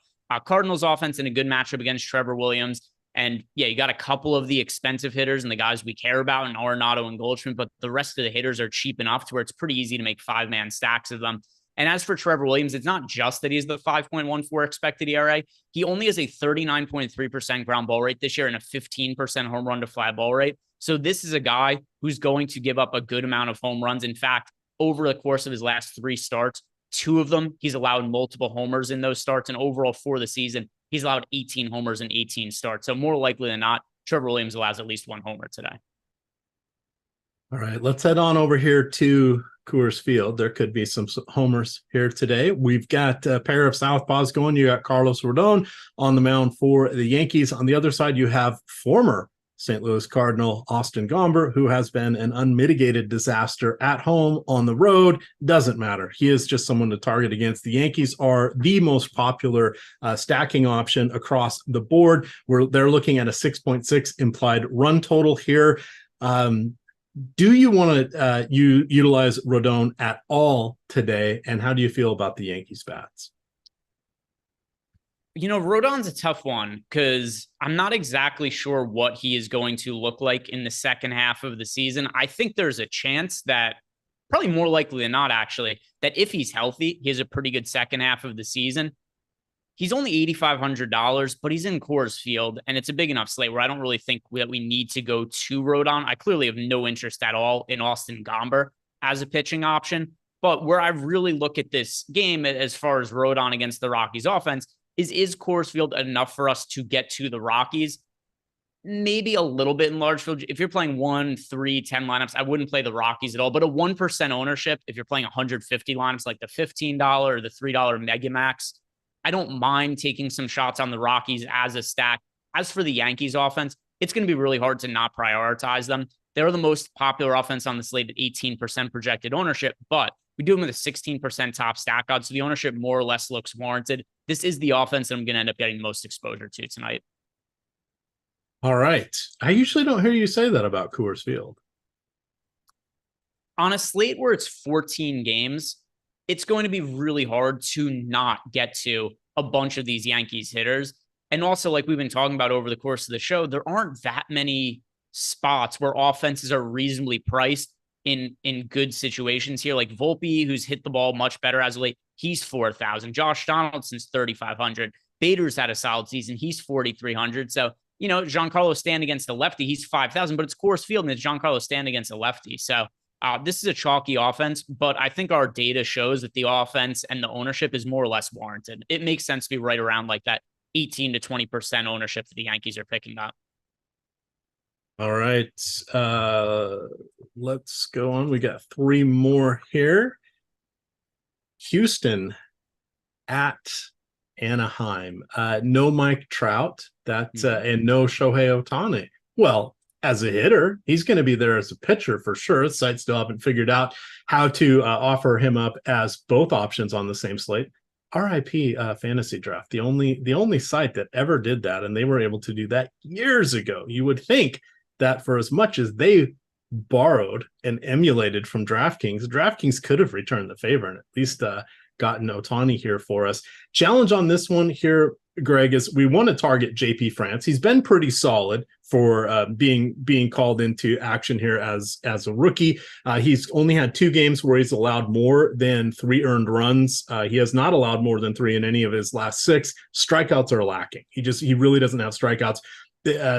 Cardinals offense in a good matchup against Trevor Williams. And yeah, you got a couple of the expensive hitters and the guys we care about in Arenado and Goldschmidt, but the rest of the hitters are cheap enough to where it's pretty easy to make 5-man stacks of them. And as for Trevor Williams, it's not just that he's the 5.14 expected ERA. He only has a 39.3% ground ball rate this year and a 15% home run to fly ball rate. So this is a guy who's going to give up a good amount of home runs. In fact, over the course of his last 3 starts, 2 of them, he's allowed multiple homers in those starts. And overall for the season, he's allowed 18 homers in 18 starts. So more likely than not, Trevor Williams allows at least 1 homer today. All right, let's head on over here to Coors Field. There could be some homers here today. We've got a pair of southpaws going. You got Carlos Rodon on the mound for the Yankees. On the other side, you have former St. Louis Cardinal Austin Gomber, who has been an unmitigated disaster at home, on the road. Doesn't matter. He is just someone to target against. The Yankees are the most popular stacking option across the board. They're looking at a 6.6 implied run total here. Do you want to utilize Rodon at all today? And how do you feel about the Yankees bats? You know, Rodon's a tough one because I'm not exactly sure what he is going to look like in the second half of the season. I think there's a chance that, probably more likely than not, actually, that if he's healthy, he has a pretty good second half of the season. He's only $8,500, but he's in Coors Field, and it's a big enough slate where I don't really think that we need to go to Rodon. I clearly have no interest at all in Austin Gomber as a pitching option, but where I really look at this game as far as Rodon against the Rockies offense is Coors Field enough for us to get to the Rockies? Maybe a little bit in large field. If you're playing 1, 3, 10 lineups, I wouldn't play the Rockies at all, but a 1% ownership, if you're playing 150 lineups, like the $15 or the $3 Mega Max, I don't mind taking some shots on the Rockies as a stack. As for the Yankees offense, it's going to be really hard to not prioritize them. They're the most popular offense on the slate at 18% projected ownership, but we do them with a 16% top stack odds, so the ownership more or less looks warranted. This is the offense that I'm going to end up getting the most exposure to tonight. All right. I usually don't hear you say that about Coors Field. On a slate where it's 14 games, it's going to be really hard to not get to a bunch of these Yankees hitters. And also, like we've been talking about over the course of the show, there aren't that many spots where offenses are reasonably priced in good situations here. Like Volpe, who's hit the ball much better as of late, he's $4,000. Josh Donaldson's $3,500. Bader's had a solid season. He's $4,300. So, you know, Giancarlo Stanton against a lefty, he's $5,000, but it's Coors Field and it's Giancarlo Stanton against a lefty. So this is a chalky offense, but I think our data shows that the offense and the ownership is more or less warranted. It makes sense to be right around like that 18 to 20% ownership that the Yankees are picking up. All right. Let's go on. We got 3 more here. Houston at Anaheim. No Mike Trout, and no Shohei Ohtani. Well, as a hitter, he's going to be there as a pitcher for sure. The site still haven't figured out how to offer him up as both options on the same slate. RIP Fantasy Draft, the only site that ever did that, and they were able to do that years ago. You would think that for as much as they borrowed and emulated from DraftKings could have returned the favor and at least gotten Ohtani here for us. Challenge on this one here, Greg, is we want to target JP France. He's been pretty solid for being called into action here as a rookie. He's only had 2 games where he's allowed more than 3 earned runs. He has not allowed more than 3 in any of his last 6. Strikeouts are lacking. He really doesn't have strikeouts.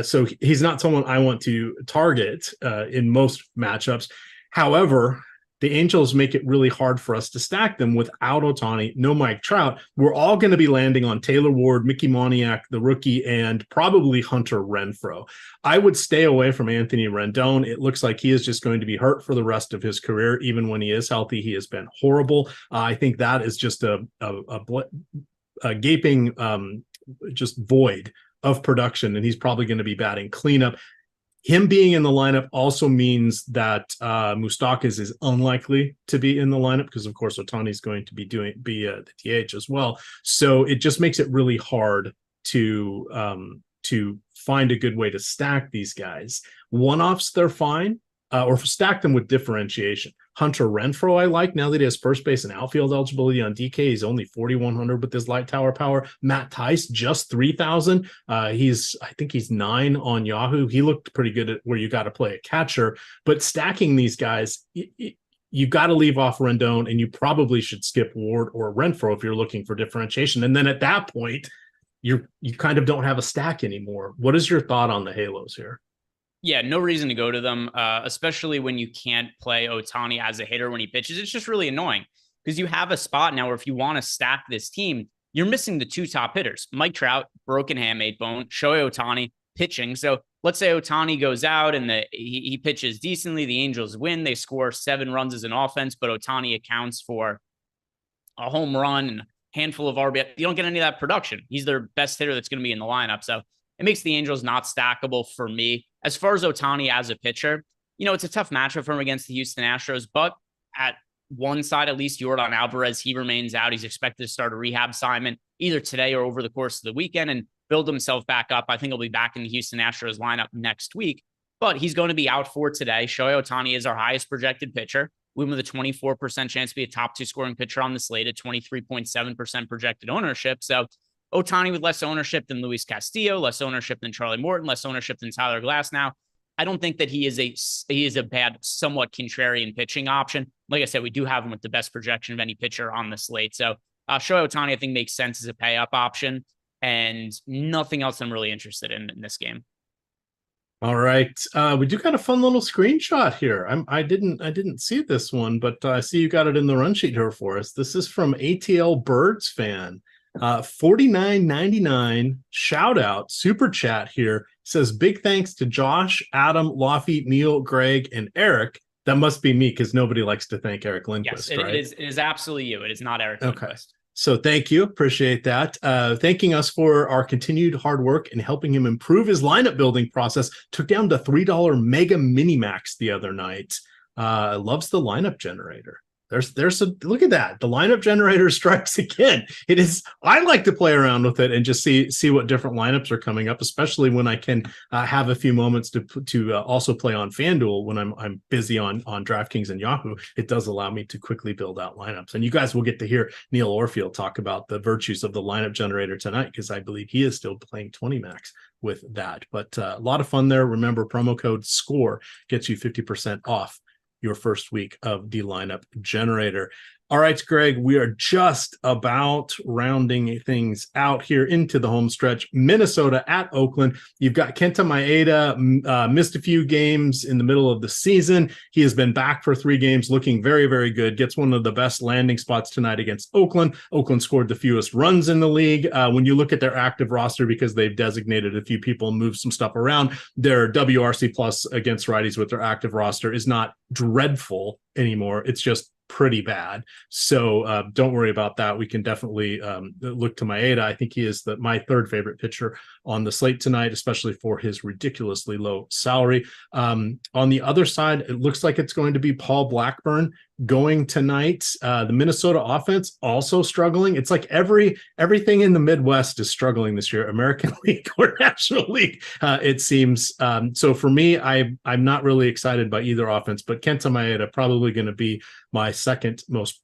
So he's not someone I want to target in most matchups. However, the Angels make it really hard for us to stack them without Ohtani, no Mike Trout. We're all going to be landing on Taylor Ward, Mickey Moniak, the rookie, and probably Hunter Renfroe. I would stay away from Anthony Rendon. It looks like he is just going to be hurt for the rest of his career. Even when he is healthy, he has been horrible. I think that is just a gaping just void of production, and he's probably going to be batting cleanup. Him being in the lineup also means that Moustakas is unlikely to be in the lineup because, of course, Ohtani is going to be the DH as well. So it just makes it really hard to find a good way to stack these guys. One-offs, they're fine, or stack them with differentiation. Hunter Renfroe, I like now that he has first base and outfield eligibility on DK. He's only 4,100 with his light tower power. Matt Tice, just 3,000. I think he's 9 on Yahoo. He looked pretty good at where you got to play a catcher. But stacking these guys, you got to leave off Rendon, and you probably should skip Ward or Renfroe if you're looking for differentiation. And then at that point, you kind of don't have a stack anymore. What is your thought on the Halos here? Yeah, no reason to go to them, especially when you can't play Ohtani as a hitter when he pitches. It's just really annoying because you have a spot now where if you want to stack this team, you're missing the 2 top hitters. Mike Trout, broken hamate bone, Shohei Ohtani pitching. So let's say Ohtani goes out and he pitches decently. The Angels win. They score 7 runs as an offense, but Ohtani accounts for a home run and a handful of RBI. You don't get any of that production. He's their best hitter that's going to be in the lineup. So it makes the Angels not stackable for me. As far as Ohtani as a pitcher, it's a tough matchup for him against the Houston Astros, but at one side, at least, Yordan Alvarez, he remains out. He's expected to start a rehab assignment either today or over the course of the weekend and build himself back up. I think he'll be back in the Houston Astros lineup next week, but he's going to be out for today. Shohei Ohtani is our highest projected pitcher. We with a 24% chance to be a top 2 scoring pitcher on the slate at 23.7% projected ownership. So Ohtani with less ownership than Luis Castillo, less ownership than Charlie Morton, less ownership than Tyler Glasnow. I don't think that he is a bad, somewhat contrarian pitching option. Like I said, we do have him with the best projection of any pitcher on the slate. So Shohei Ohtani, I think, makes sense as a pay up option, and nothing else I'm really interested in this game. All right, we do got a fun little screenshot here. I didn't see this one, but I see you got it in the run sheet here for us. This is from ATL Birds fan. $49.99 shout out super chat here says big thanks to Josh, Adam, Laffy, Neil, Greg, and Eric. That must be me because nobody likes to thank Eric Lindquist. Yes, right? It is absolutely you. It is not Eric Lindquist. So thank you. Appreciate that. Thanking us for our continued hard work and helping him improve his lineup building process. Took down the $3 Mega Minimax the other night. Loves the lineup generator. There's a look at that. The lineup generator strikes again. It is. I like to play around with it and just see what different lineups are coming up, especially when I can have a few moments to also play on FanDuel when I'm busy on DraftKings and Yahoo. It does allow me to quickly build out lineups. And you guys will get to hear Neil Orfield talk about the virtues of the lineup generator tonight because I believe he is still playing 20 max with that. But a lot of fun there. Remember, promo code SCORE gets you 50% off your first week of the lineup generator. All right, Greg, we are just about rounding things out here into the home stretch. Minnesota at Oakland. You've got Kenta Maeda, missed a few games in the middle of the season. He has been back for 3 games, looking very, very good. Gets one of the best landing spots tonight against Oakland. Oakland scored the fewest runs in the league. When you look at their active roster, because they've designated a few people, moved some stuff around, their WRC plus against righties with their active roster is not dreadful anymore. It's just pretty bad. So don't worry about that. We can definitely look to Maeda. I think he is my 3rd favorite pitcher on the slate tonight, especially for his ridiculously low salary. On the other side, it looks like it's going to be Paul Blackburn going tonight. The Minnesota offense also struggling. It's like everything in the Midwest is struggling this year. American League or National League, it seems. So for me, I'm not really excited by either offense, but Kenta Maeda probably going to be my 2nd most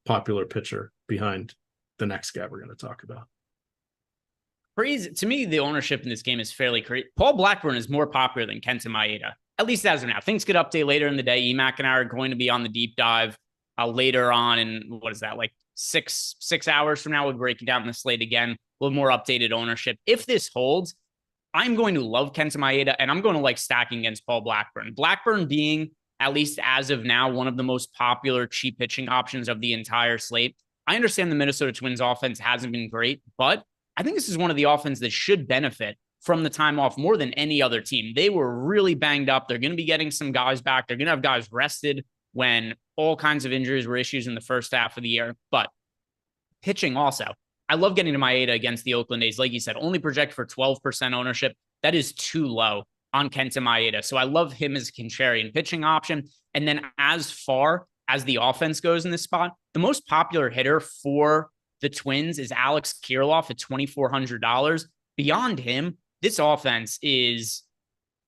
popular pitcher behind the next guy we're going to talk about. Crazy. To me, the ownership in this game is fairly crazy. Paul Blackburn is more popular than Kenta Maeda, at least as of now. Things could update later in the day. EMac and I are going to be on the deep dive later on in, what is that, like six hours from now. We'll be breaking down the slate again, a little more updated ownership. If this holds, I'm going to love Kenta Maeda, and I'm going to like stacking against Paul Blackburn. Blackburn being at least as of now, one of the most popular cheap pitching options of the entire slate. I understand the Minnesota Twins offense hasn't been great, but I think this is one of the offenses that should benefit from the time off more than any other team. They were really banged up. They're going to be getting some guys back. They're going to have guys rested when all kinds of injuries were issues in the first half of the year. But pitching also, I love getting to Maeda against the Oakland A's. Like you said, only project for 12% ownership. That is too low on Kenta Maeda. So I love him as a contrarian pitching option. And then as far as the offense goes in this spot, the most popular hitter for the Twins is Alex Kirilloff at $2,400. Beyond him, this offense is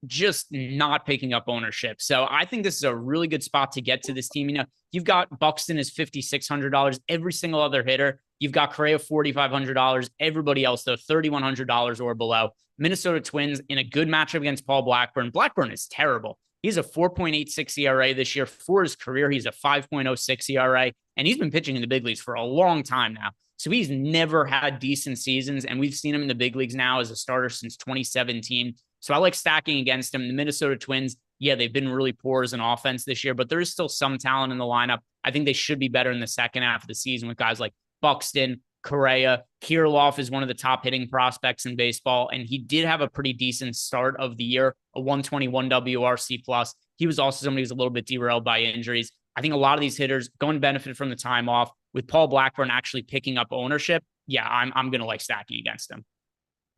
just not picking up ownership. So I think this is a really good spot to get to this team. You know, you've got Buxton is $5,600. Every single other hitter, you've got Correa $4,500. Everybody else, though, $3,100 or below. Minnesota Twins in a good matchup against Paul Blackburn. Blackburn is terrible. He's a 4.86 ERA this year. For his career, he's a 5.06 ERA, and he's been pitching in the big leagues for a long time now. So he's never had decent seasons, and we've seen him in the big leagues now as a starter since 2017. So I like stacking against him. The Minnesota Twins, yeah, they've been really poor as an offense this year, but there is still some talent in the lineup. I think they should be better in the second half of the season with guys like Buxton, Correa. Kirilloff is one of the top hitting prospects in baseball, and he did have a pretty decent start of the year, a 121 WRC+. He was also somebody who's a little bit derailed by injuries. I think a lot of these hitters going to benefit from the time off. With Paul Blackburn actually picking up ownership, yeah, I'm going to like stacking against him.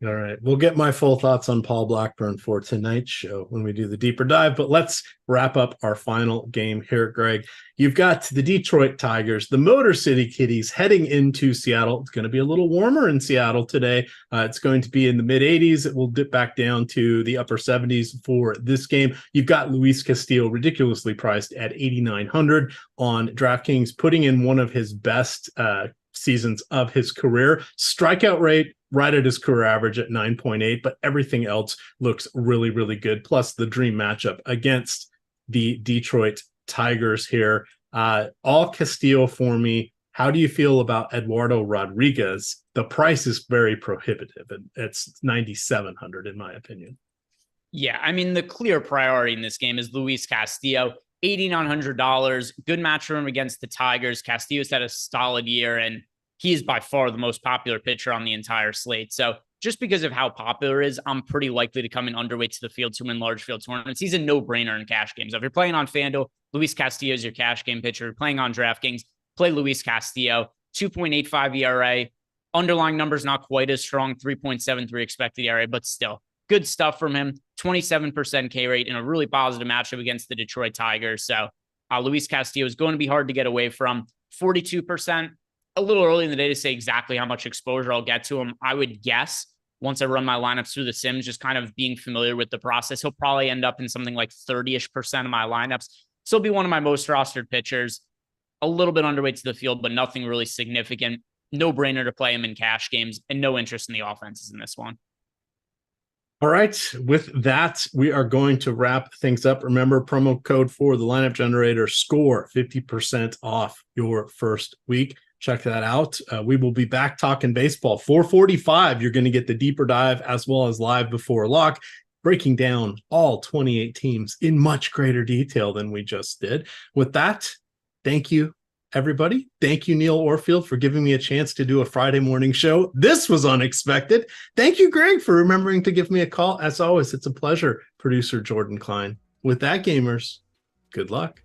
All right. We'll get my full thoughts on Paul Blackburn for tonight's show when we do the deeper dive, but let's wrap up our final game here, Greg. You've got the Detroit Tigers, the Motor City Kitties heading into Seattle. It's going to be a little warmer in Seattle today. It's going to be in the mid-80s. It will dip back down to the upper 70s for this game. You've got Luis Castillo ridiculously priced at $8,900 on DraftKings, putting in one of his best seasons of his career. Strikeout rate right at his career average at 9.8, but everything else looks really, really good. Plus the dream matchup against the Detroit Tigers here. All Castillo for me. How do you feel about Eduardo Rodriguez? The price is very prohibitive, and it's $9,700 in my opinion. Yeah, I mean, the clear priority in this game is Luis Castillo. $8,900, good match for him against the Tigers. Castillo's had a solid year, and he is by far the most popular pitcher on the entire slate. So just because of how popular it is, I'm pretty likely to come in underweight to the field to win large field tournaments. He's a no-brainer in cash games. So if you're playing on FanDuel, Luis Castillo is your cash game pitcher. If you're playing on DraftKings, play Luis Castillo. 2.85 ERA. Underlying numbers not quite as strong, 3.73 expected ERA, but still good stuff from him. 27% K rate in a really positive matchup against the Detroit Tigers. So Luis Castillo is going to be hard to get away from. 42%, a little early in the day to say exactly how much exposure I'll get to him. I would guess once I run my lineups through the Sims, just kind of being familiar with the process, he'll probably end up in something like 30-ish% of my lineups. Still be one of my most rostered pitchers. A little bit underweight to the field, but nothing really significant. No brainer to play him in cash games, and no interest in the offenses in this one. All right. With that, we are going to wrap things up. Remember, promo code for the lineup generator, SCORE, 50% off your first week. Check that out. We will be back talking baseball. 4:45, you're going to get the deeper dive as well as live before lock, breaking down all 28 teams in much greater detail than we just did. With that, thank you, everybody. Thank you, Neil Orfield, for giving me a chance to do a Friday morning show. This was unexpected. Thank you, Greg, for remembering to give me a call. As always, it's a pleasure, producer Jordan Klein. With that, gamers, good luck.